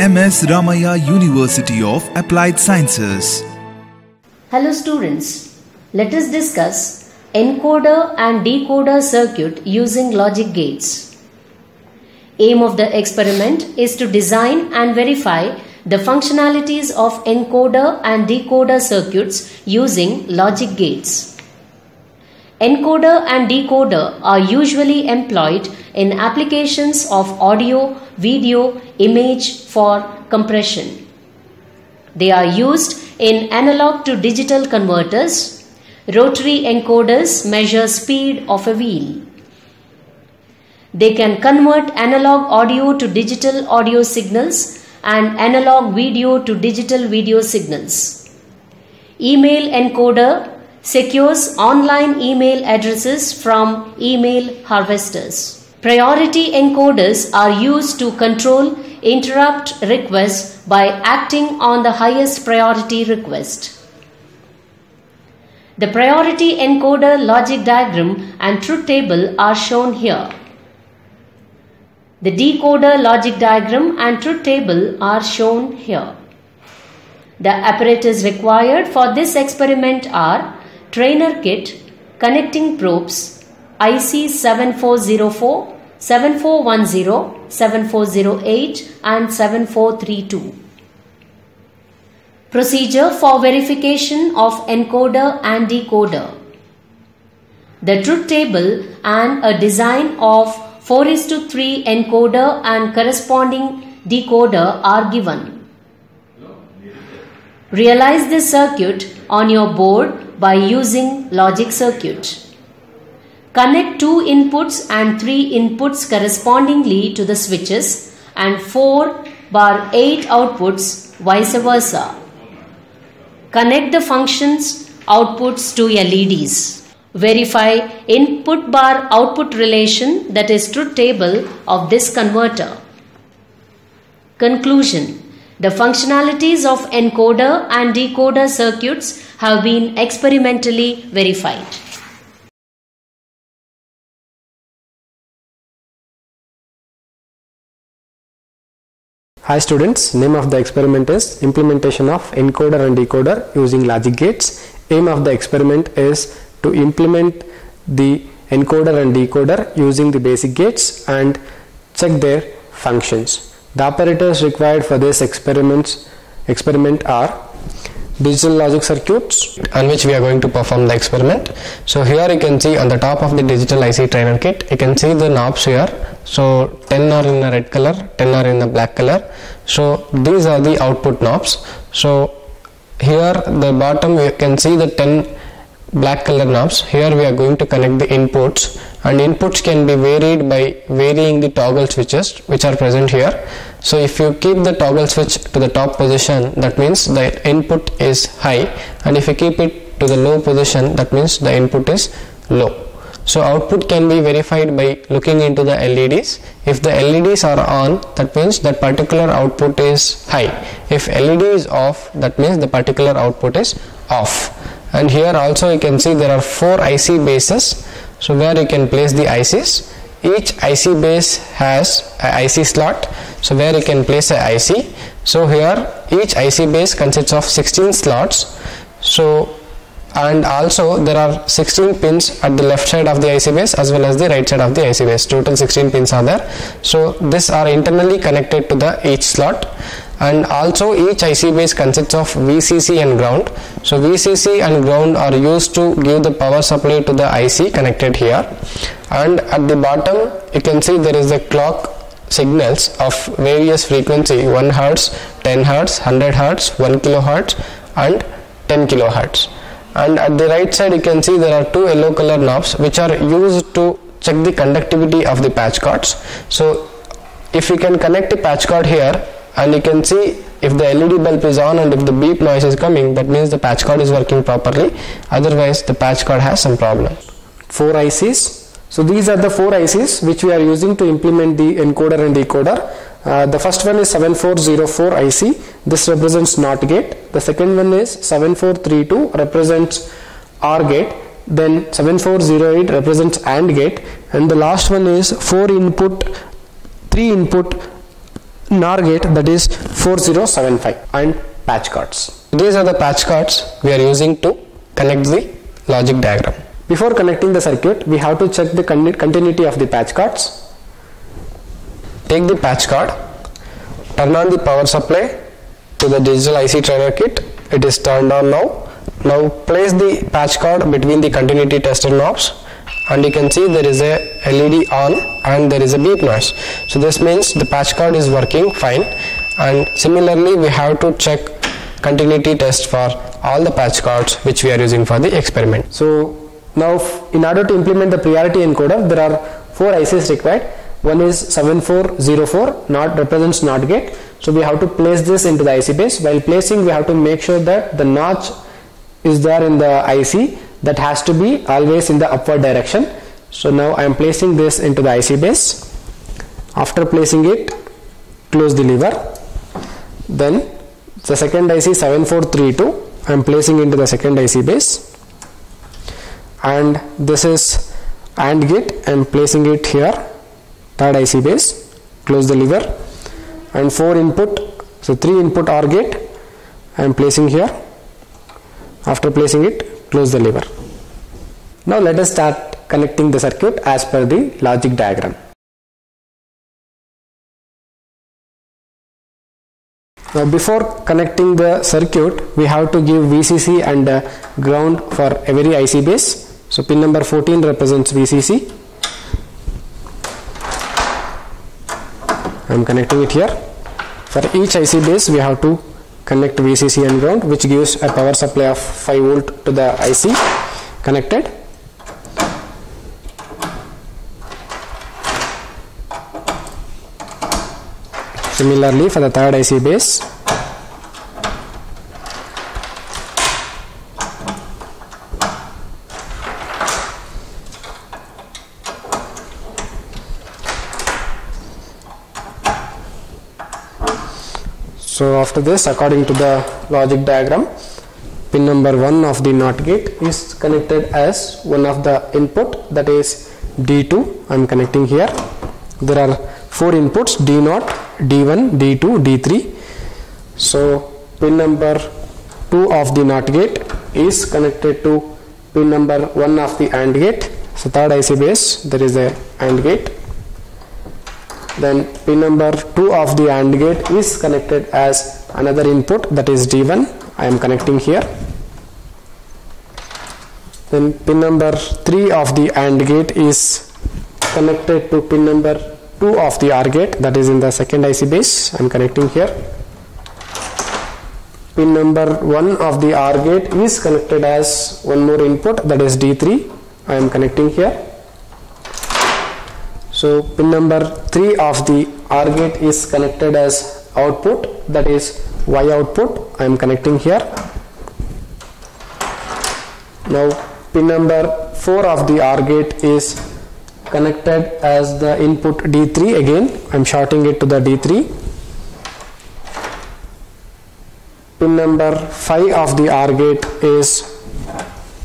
M.S. Ramaiah University of Applied Sciences. Hello students, let us discuss encoder and decoder circuit using logic gates. Aim of the experiment is to design and verify the functionalities of encoder and decoder circuits using logic gates. Encoder and decoder are usually employed in applications of audio, video, image for compression. They are used in analog to digital converters. Rotary encoders measure speed of a wheel. They can convert analog audio to digital audio signals and analog video to digital video signals. Email encoder secures online email addresses from email harvesters. Priority encoders are used to control interrupt requests by acting on the highest priority request. The priority encoder logic diagram and truth table are shown here. The decoder logic diagram and truth table are shown here. The apparatus required for this experiment are trainer kit, connecting probes, IC 7404, 7410, 7408 and 7432. Procedure for verification of encoder and decoder. The truth table and a design of 4:3 encoder and corresponding decoder are given. Realize this circuit on your board by using logic circuit. Connect 2 inputs and 3 inputs correspondingly to the switches and 4/8 outputs vice versa. Connect the functions outputs to LEDs. Verify input bar output relation, that is truth table of this converter. Conclusion. The functionalities of encoder and decoder circuits have been experimentally verified. Hi students, name of the experiment is implementation of encoder and decoder using logic gates. Aim of the experiment is to implement the encoder and decoder using the basic gates and check their functions. The apparatus required for this experiment are digital logic circuits on which we are going to perform the experiment. So here you can see on the top of the digital IC trainer kit, you can see the knobs here. So 10 are in the red color, 10 are in the black color. So these are the output knobs. So here the bottom you can see the 10 black color knobs. Here we are going to connect the inputs, and inputs can be varied by varying the toggle switches which are present here. So if you keep the toggle switch to the top position, that means the input is high, and if you keep it to the low position, that means the input is low. So output can be verified by looking into the LEDs. If the LEDs are on, that means that particular output is high. If LED is off, that means the particular output is off. And here also you can see there are 4 IC bases, so where you can place the ICs. Each IC base has a IC slot, so where you can place a IC. So here each IC base consists of 16 slots. So and also there are 16 pins at the left side of the IC base as well as the right side of the IC base. Total 16 pins are there. So these are internally connected to the each slot. And also each IC base consists of VCC and ground. So VCC and ground are used to give the power supply to the IC connected here. And at the bottom you can see there is a clock signals of various frequency, 1 Hz, 10 Hz, 100 Hz, 1 kHz and 10 kHz. And at the right side you can see there are 2 yellow color knobs which are used to check the conductivity of the patch cords. So if you can connect a patch cord here, and you can see if the LED bulb is on and if the beep noise is coming, that means the patch cord is working properly. Otherwise the patch cord has some problem. 4 ICs. So these are the 4 ICs which we are using to implement the encoder and decoder. The first one is 7404 IC. This represents NOT gate. The second one is 7432 represents OR gate. Then 7408 represents AND gate. And the last one is 4 input, 3 input NOR gate, that is 4075, and patch cards. These are the patch cards we are using to connect the logic diagram. Before connecting the circuit, we have to check the continuity of the patch cards. Take the patch card, turn on the power supply to the digital IC trainer kit. It is turned on now. Now place the patch card between the continuity tester knobs, and you can see there is a LED on and there is a beep noise. So this means the patch card is working fine, and similarly we have to check continuity test for all the patch cards which we are using for the experiment. So now in order to implement the priority encoder, there are 4 ICs required. One is 7404, not represents NOT gate. So we have to place this into the IC base. While placing, we have to make sure that the notch is there in the IC. That has to be always in the upward direction. So now I am placing this into the IC base. After placing it, close the lever. Then the second IC 7432, I am placing into the second IC base. And this is AND gate, I am placing it here. Third IC base, close the lever. And 4 input, so 3 input OR gate, I am placing here. After placing it, close the lever. Now let us start connecting the circuit as per the logic diagram. Now before connecting the circuit, we have to give VCC and ground for every IC base. So pin number 14 represents VCC. I am connecting it here. For each IC base, we have to connect VCC and ground, which gives a power supply of 5 volt to the IC connected. Similarly, for the third IC base, so after this, according to the logic diagram, pin number 1 of the NOT gate is connected as one of the input, that is D2. I am connecting here. There are 4 inputs, D0, D1, D2, D3. So pin number 2 of the NOT gate is connected to pin number 1 of the AND gate. So third IC base, there is a AND gate. Then pin number 2 of the AND gate is connected as another input, that is D1. I am connecting here. Then pin number 3 of the AND gate is connected to pin number 2 of the OR gate, that is in the second IC base. I am connecting here. Pin number 1 of the OR gate is connected as one more input, that is D3. I am connecting here. So pin number 3 of the OR gate is connected as output, that is Y output. I am connecting here. Now pin number 4 of the OR gate is connected as the input D3. Again, I am shorting it to the D3. Pin number 5 of the OR gate is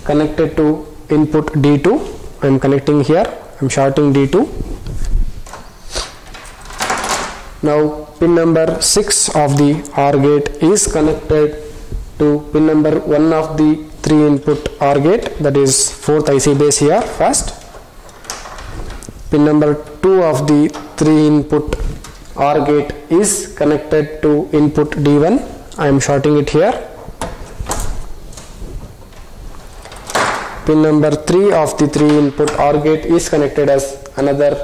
connected to input D2. I am connecting here. I am shorting D2. Now pin number 6 of the OR gate is connected to pin number 1 of the 3 input OR gate, that is 4th IC base here first. Pin number 2 of the 3 input OR gate is connected to input D1. I am shorting it here. Pin number 3 of the 3 input OR gate is connected as another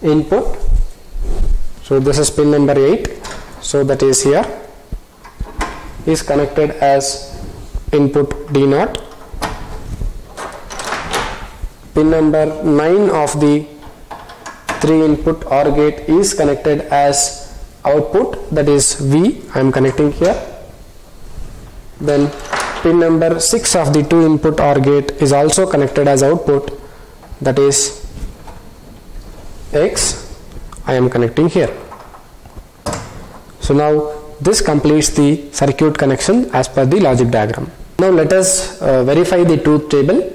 input. So this is pin number 8. So that is here. Is connected as input D0. Pin number 9 of the 3 input OR gate is connected as output, that is V. I am connecting here. Then pin number 6 of the 2 input OR gate is also connected as output, that is X. I am connecting here. So now this completes the circuit connection as per the logic diagram. Now let us verify the truth table.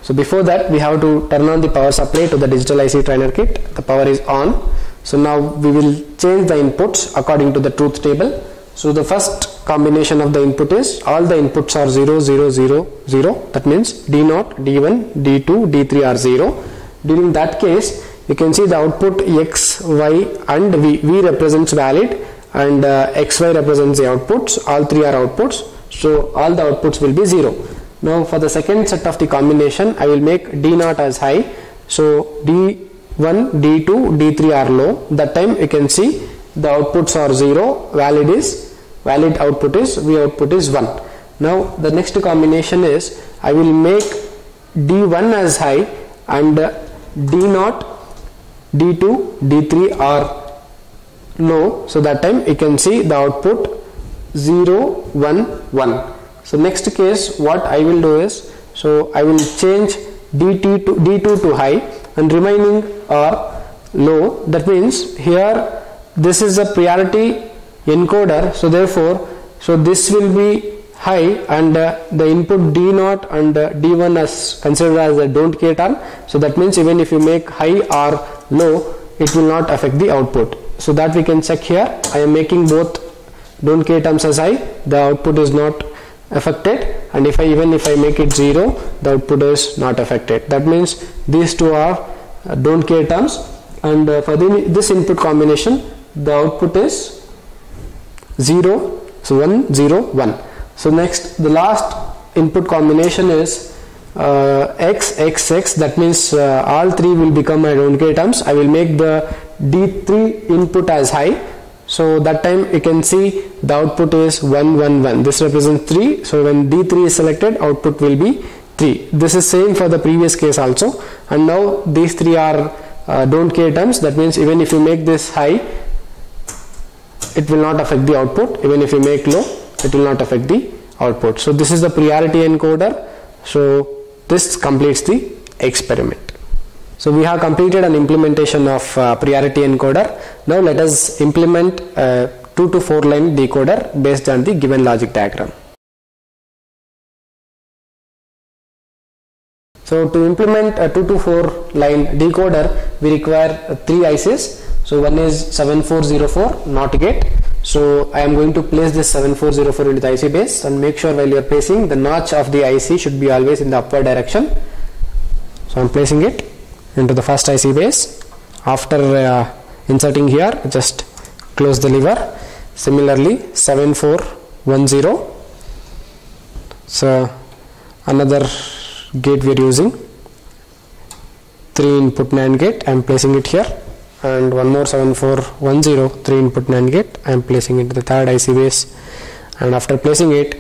So before that, we have to turn on the power supply to the digital IC trainer kit. The power is on. So now we will change the inputs according to the truth table. So the first combination of the input is all the inputs are 0, 0, 0, 0. That means D0, D1, D2, D3 are 0. During that case, you can see the output X, Y and V. V represents valid and XY represents the outputs. All three are outputs. So all the outputs will be 0. Now for the second set of the combination, I will make D0 as high. So D1, D2, D3 are low. That time you can see the outputs are 0. Valid output is V output is 1. Now the next combination is I will make D1 as high and D0, D2, D3 are low. So that time you can see the output 0, 1, 1. So next case what I will do is, so I will change D2 to high and remaining are low. That means here this is a priority encoder, so therefore this will be high and the input D0 and D1 is considered as a don't care term. So that means even if you make high or low, it will not affect the output. So that we can check here. I am making both don't care terms as high, the output is not affected, and even if I make it 0, the output is not affected. That means these two are don't care terms, and for this input combination the output is 0, so 1, 0, 1. So next the last input combination is X, X, X. That means all three will become my don't care terms. I will make the D3 input as high. So that time you can see the output is 1, 1, 1. This represents 3. So when D3 is selected, output will be 3. This is same for the previous case also. And now these three are don't care terms. That means even if you make this high, it will not affect the output. Even if you make low, it will not affect the output. So this is the priority encoder. So this completes the experiment. So we have completed an implementation of priority encoder. Now let us implement a 2 to 4 line decoder based on the given logic diagram. So to implement a 2 to 4 line decoder, we require 3 ICs. So one is 7404 NOT gate. So I am going to place this 7404 into the IC base, and make sure while you are placing, the notch of the IC should be always in the upward direction. So I am placing it into the first IC base. After inserting here, just close the lever. Similarly 7410. So another gate we are using, 3 input NAND gate. I am placing it here, and one more 7410 3 input NAND gate. I am placing it to the third IC base, and after placing it,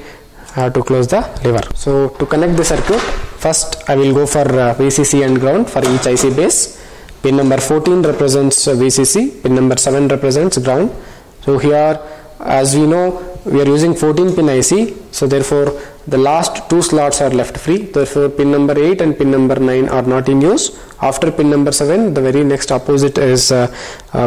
I have to close the lever. So to connect the circuit, first I will go for VCC and ground for each IC base. Pin number 14 represents VCC, pin number 7 represents ground. So here, as we know, we are using 14 pin IC, so therefore the last 2 slots are left free. Therefore pin number 8 and pin number 9 are not in use. After pin number 7, the very next opposite is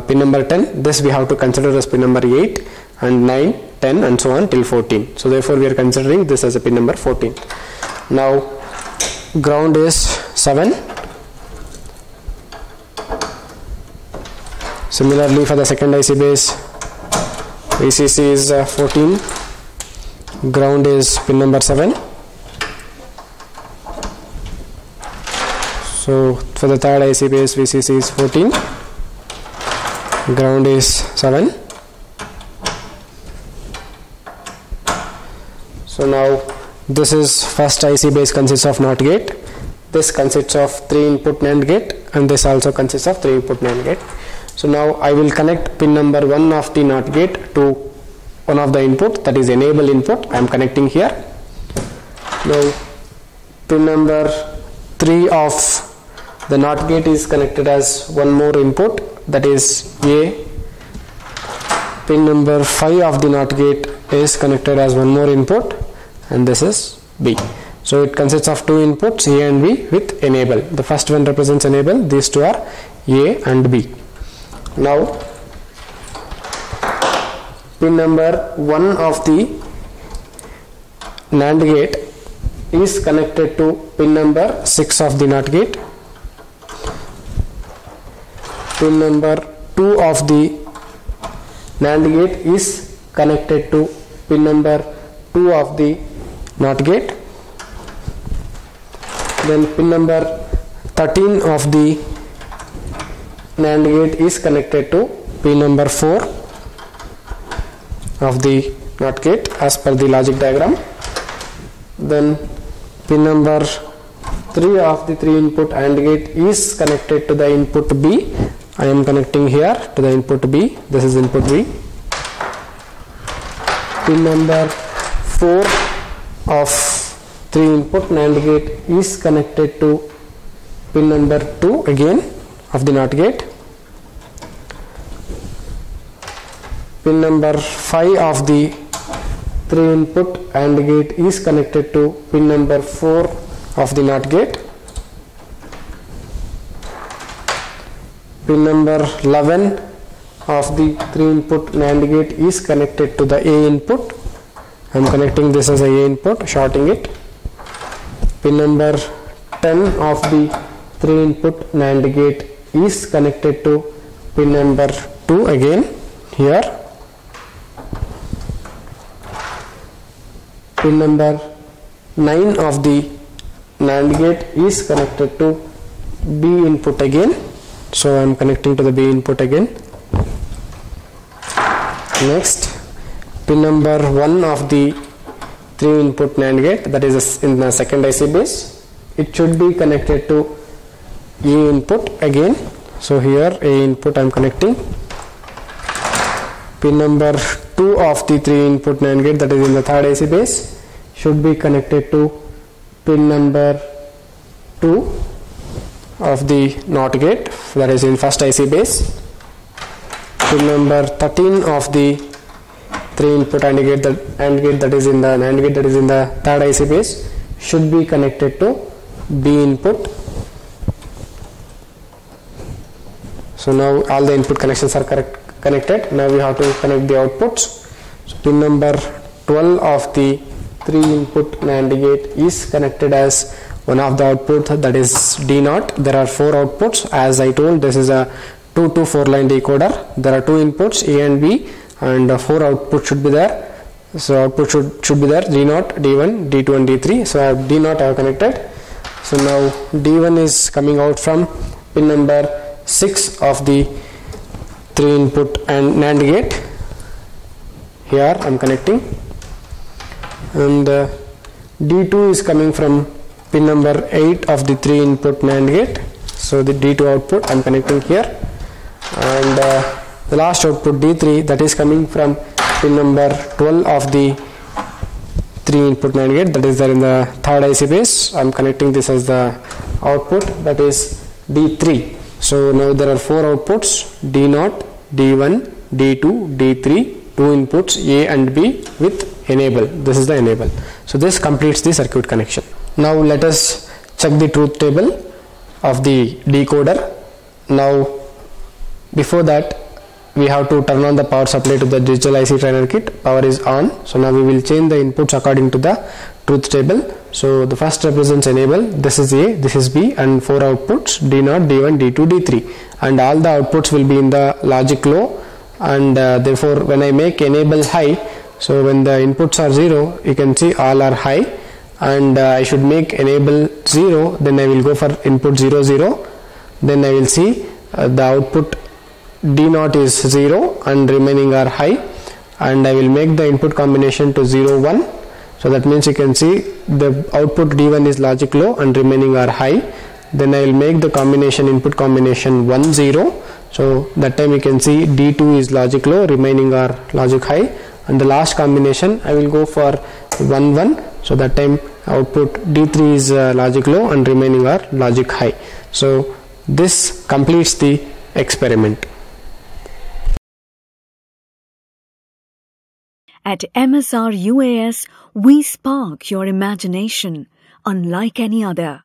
pin number 10. This we have to consider as pin number 8 and 9, 10 and so on till 14. So therefore we are considering this as a pin number 14. Now ground is 7. Similarly for the second IC base, VCC is 14, ground is pin number 7. So for the third IC base, VCC is 14, ground is 7. So now this is first IC base consists of NOT gate, this consists of 3 input NAND gate, and this also consists of 3 input NAND gate. So now I will connect pin number 1 of the NOT gate to one of the input, that is enable input. I am connecting here. Now pin number 3 of the NOT gate is connected as one more input, that is A. Pin number 5 of the NOT gate is connected as one more input, and this is B. So it consists of 2 inputs, A and B, with enable. The first one represents enable, these two are A and B. Now pin number 1 of the NAND gate is connected to pin number 6 of the NOT gate. Pin number 2 of the NAND gate is connected to pin number 2 of the NOT gate. Then pin number 13 of the NAND gate is connected to pin number 4 of the NOT gate as per the logic diagram. Then pin number 3 of the 3 input AND gate is connected to the input B. I am connecting here to the input B. This is input B. Pin number 4 of 3 input NAND gate is connected to pin number 2 again of the NOT gate. Pin number 5 of the 3 input AND gate is connected to pin number 4 of the NOT gate. Pin number 11 of the 3 input NAND gate is connected to the A input. I am connecting this as a A input, shorting it. Pin number 10 of the 3 input NAND gate is connected to pin number 2 again here. Pin number 9 of the NAND gate is connected to B input again. So I am connecting to the B input again. Next, pin number 1 of the 3 input NAND gate, that is in the second IC base. It should be connected to A input again. So here A input I am connecting. Pin number 2 of the 3 input NAND gate, that is in the third IC base, should be connected to pin number 2 of the NOT gate, that is in first IC base. Pin number 13 of the 3 input AND gate, that is in the NAND gate, that is in the third IC base, should be connected to B input. So now all the input connections are connected. Now we have to connect the outputs. So pin number 12 of the 3 input NAND gate is connected as one of the output, that is D0. There are 4 outputs. As I told, this is a 2 to 4 line decoder. There are 2 inputs A and B, and 4 outputs should be there. So output should be there, D0, D1, D2 and D3. So I have D0 I have connected. So now D1 is coming out from pin number 6 of the 3 input and NAND gate. Here I am connecting. And D2 is coming from pin number 8 of the 3 input NAND gate. So the D2 output I am connecting here. And the last output D3, that is coming from pin number 12 of the 3 input NAND gate, that is there in the third IC base. I am connecting this as the output, that is D3. So now there are 4 outputs, D0, D1, D2, D3, 2 inputs A and B with enable. This is the enable. So this completes the circuit connection. Now let us check the truth table of the decoder. Now before that, we have to turn on the power supply to the digital IC trainer kit. Power is on. So now we will change the inputs according to the truth table. So the first represents enable. This is A, this is B, and 4 outputs, D0, D1, D2, D3, and all the outputs will be in the logic low. And therefore when I make enable high, so when the inputs are 0, you can see all are high, and I should make enable 0, then I will go for input 0, 0, then I will see the output D0 is 0 and remaining are high, and I will make the input combination to 0, 1. So that means you can see the output D1 is logic low and remaining are high. Then I will make the combination, input combination 1, 0. So that time you can see D2 is logic low, remaining are logic high, and the last combination I will go for 1, 1. So that time output D3 is logic low and remaining are logic high. So this completes the experiment. At MSR UAS, we spark your imagination unlike any other.